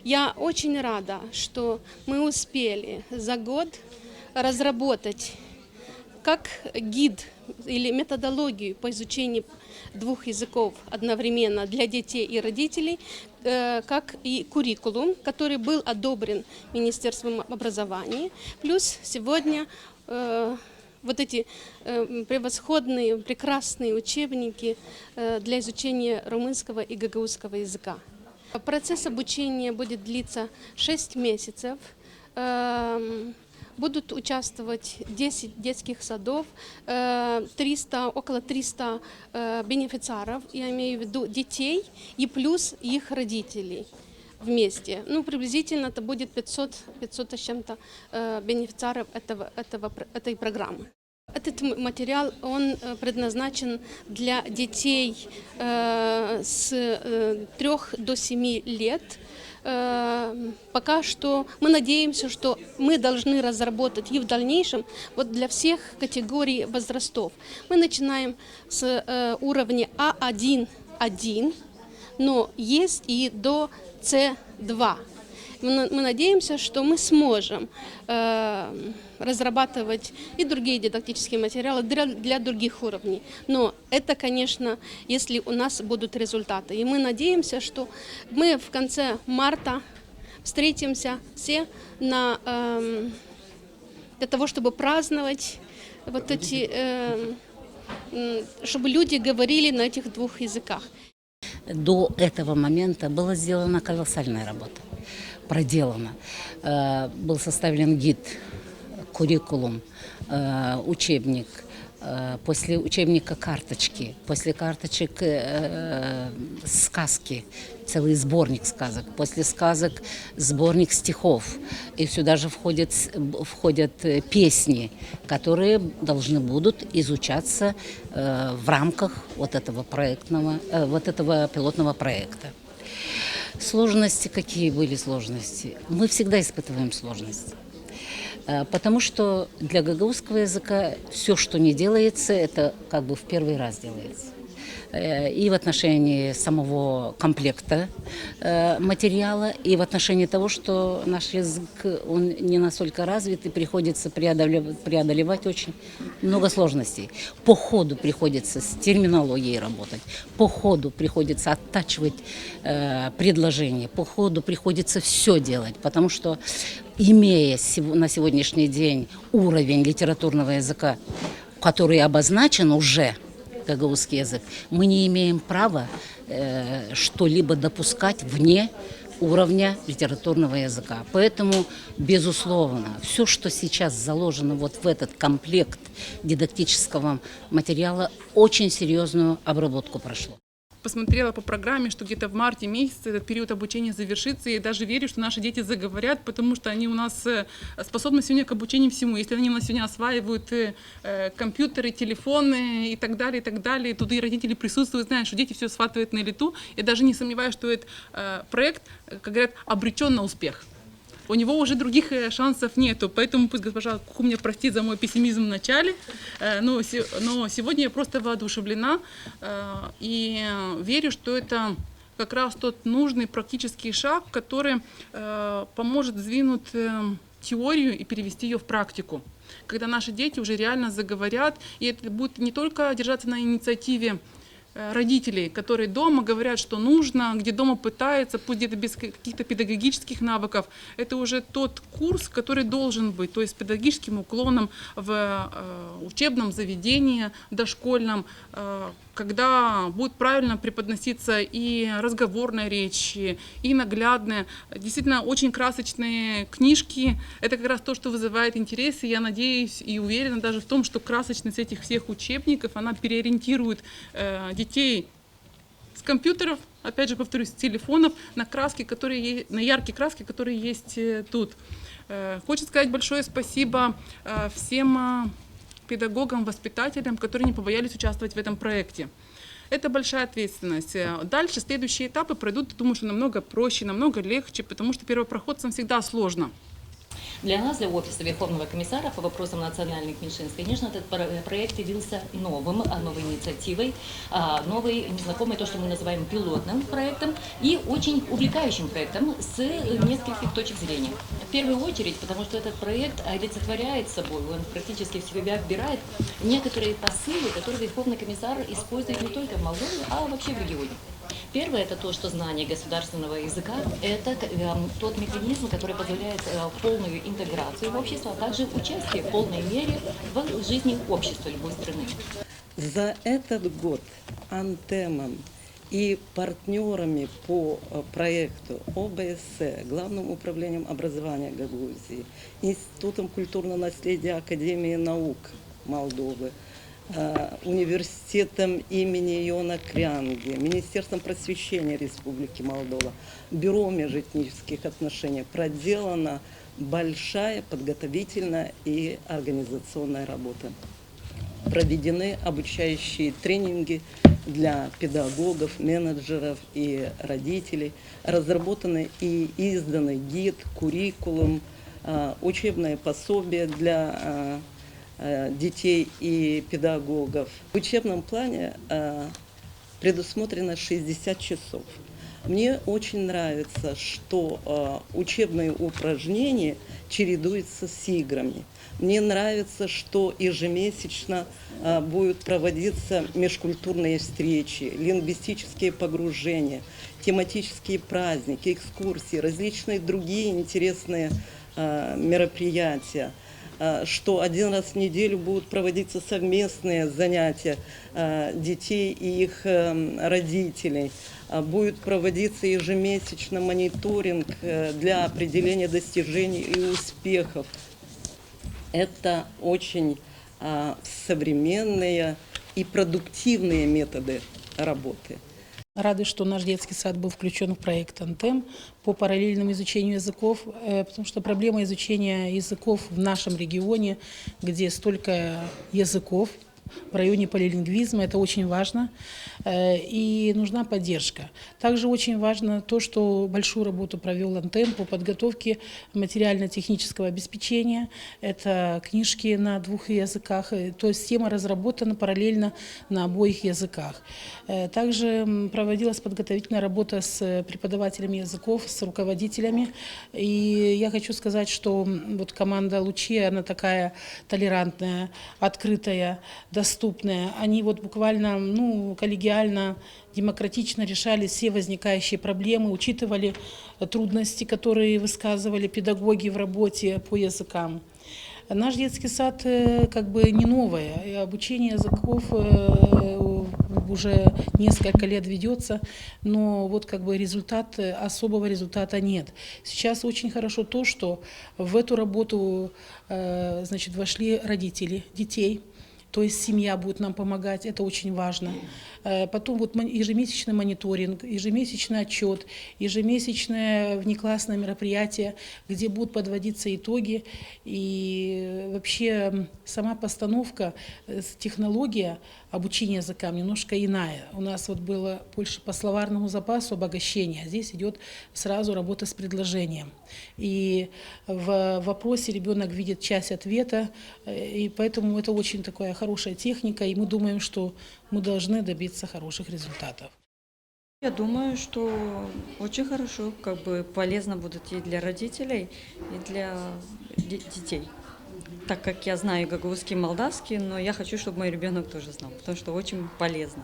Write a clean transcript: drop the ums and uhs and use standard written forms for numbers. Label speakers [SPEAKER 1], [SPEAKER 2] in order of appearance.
[SPEAKER 1] Я очень рада, что мы успели за год разработать как гид или методологию по изучению двух языков одновременно для детей и родителей, как и куррикулум, который был одобрен Министерством образования. Плюс сегодня вот эти превосходные, прекрасные учебники для изучения румынского и гагаузского языка. Процесс обучения будет длиться 6 месяцев. Будут участвовать 10 детских садов, около 300 бенефициаров, я имею в виду детей и плюс их родителей вместе. Приблизительно это будет 500 с чем-то бенефициаров этой программы. Этот материал, он предназначен для детей с 3 до 7 лет. Пока что мы надеемся, что мы должны разработать и в дальнейшем вот для всех категорий возрастов. Мы начинаем с уровня А1, но есть и до С2. Мы надеемся, что мы сможем разрабатывать и другие дидактические материалы для других уровней. Но это, конечно, если у нас будут результаты. И мы надеемся, что мы в конце марта встретимся все для того, чтобы праздновать вот эти, чтобы люди говорили на этих двух языках.
[SPEAKER 2] До этого момента была сделана колоссальная работа. Проделано. Был составлен гид, куррикулум, учебник, после учебника карточки, после карточек сказки, целый сборник сказок, после сказок сборник стихов. И сюда же входят песни, которые должны будут изучаться в рамках вот этого пилотного проекта. Сложности, какие были сложности? Мы всегда испытываем сложности. Потому что для гагаузского языка все, что не делается, это как бы в первый раз делается. И в отношении самого комплекта материала, и в отношении того, что наш язык, он не настолько развит, и приходится преодолевать очень много сложностей. По ходу приходится с терминологией работать, по ходу приходится оттачивать предложения, по ходу приходится все делать, потому что, имея на сегодняшний день уровень литературного языка, который обозначен уже, гагаузский язык, мы не имеем права что-либо допускать вне уровня литературного языка. Поэтому, безусловно, все, что сейчас заложено вот в этот комплект дидактического материала, очень серьезную обработку прошло.
[SPEAKER 3] Посмотрела по программе, что где-то в марте месяце этот период обучения завершится, и даже верю, что наши дети заговорят, потому что они у нас способны сегодня к обучению всему. Если они у нас сегодня осваивают компьютеры, телефоны и так далее, тут и родители присутствуют, знают, что дети все схватывают на лету. Я даже не сомневаюсь, что этот проект, как говорят, обречен на успех. У него уже других шансов нету, поэтому пусть госпожа Куку меня простит за мой пессимизм в начале, но сегодня я просто воодушевлена и верю, что это как раз тот нужный практический шаг, который поможет сдвинуть теорию и перевести ее в практику. Когда наши дети уже реально заговорят, и это будет не только держаться на инициативе родителей, которые дома говорят, что нужно, где дома пытаются, пусть где-то без каких-то педагогических навыков. Это уже тот курс, который должен быть, то есть с педагогическим уклоном в учебном заведении дошкольном, когда будет правильно преподноситься и разговорная речь, и наглядная. Действительно, очень красочные книжки. Это как раз то, что вызывает интерес. И я надеюсь и уверена даже в том, что красочность этих всех учебников, она переориентирует детей с компьютеров, опять же, повторюсь, с телефонов, на яркие краски, которые есть тут. Хочется сказать большое спасибо всем педагогам, воспитателям, которые не побоялись участвовать в этом проекте. Это большая ответственность. Дальше следующие этапы пройдут, думаю, что намного проще, намного легче, потому что первопроходцам всегда сложно.
[SPEAKER 4] Для нас, для Офиса Верховного комиссара по вопросам национальных меньшинств, конечно, этот проект явился новым, новой инициативой, новой, незнакомой, то, что мы называем пилотным проектом, и очень увлекающим проектом с нескольких точек зрения. В первую очередь, потому что этот проект олицетворяет собой, он практически в себя вбирает некоторые посылы, которые Верховный комиссар использует не только в Молдове, а вообще в регионе. Первое – это то, что знание государственного языка – это тот механизм, который позволяет полную интеграцию в общество, а также участие в полной мере в жизни общества любой страны.
[SPEAKER 5] За этот год Антемом и партнерами по проекту ОБСЕ, Главным управлением образования Гагаузии, Институтом культурного наследия Академии наук Молдовы, университетом имени Иона Крянги, Министерством просвещения Республики Молдова, Бюро межэтнических отношений проделана большая подготовительная и организационная работа. Проведены обучающие тренинги для педагогов, менеджеров и родителей, разработаны и изданы гид, куррикулум, учебное пособие для детей и педагогов. В учебном плане предусмотрено 60 часов. Мне очень нравится, что учебные упражнения чередуются с играми. Мне нравится, что ежемесячно будут проводиться межкультурные встречи, лингвистические погружения, тематические праздники, экскурсии, различные другие интересные мероприятия, что один раз в неделю будут проводиться совместные занятия детей и их родителей. Будет проводиться ежемесячно мониторинг для определения достижений и успехов. Это очень современные и продуктивные методы работы.
[SPEAKER 6] Рады, что наш детский сад был включен в проект «Антем» по параллельному изучению языков, потому что проблема изучения языков в нашем регионе, где столько языков, в районе полилингвизма, это очень важно, и нужна поддержка. Также очень важно то, что большую работу провел Антем по подготовке материально-технического обеспечения. Это книжки на 2 языках, то есть тема разработана параллельно на обоих языках. Также проводилась подготовительная работа с преподавателями языков, с руководителями. И я хочу сказать, что вот команда «Лучи», она такая толерантная, открытая, доступная. Они вот буквально, коллегиально, демократично решали все возникающие проблемы, учитывали трудности, которые высказывали педагоги в работе по языкам. Наш детский сад как бы не новое, и обучение языков уже несколько лет ведется, но вот как бы особого результата нет. Сейчас очень хорошо то, что в эту работу вошли родители детей. То есть семья будет нам помогать, это очень важно. Потом вот ежемесячный мониторинг, ежемесячный отчет, ежемесячное внеклассное мероприятие, где будут подводиться итоги. И вообще сама постановка, технология обучения языкам немножко иная. У нас вот было больше по словарному запасу обогащения, а здесь идет сразу работа с предложением. И в вопросе ребенок видит часть ответа, и поэтому это очень такая хорошая техника, и мы думаем, что мы должны добиться хороших результатов.
[SPEAKER 7] Я думаю, что очень хорошо, полезно будет и для родителей, и для детей. Так как я знаю гагаузский, молдавский, но я хочу, чтобы мой ребенок тоже знал, потому что очень полезно.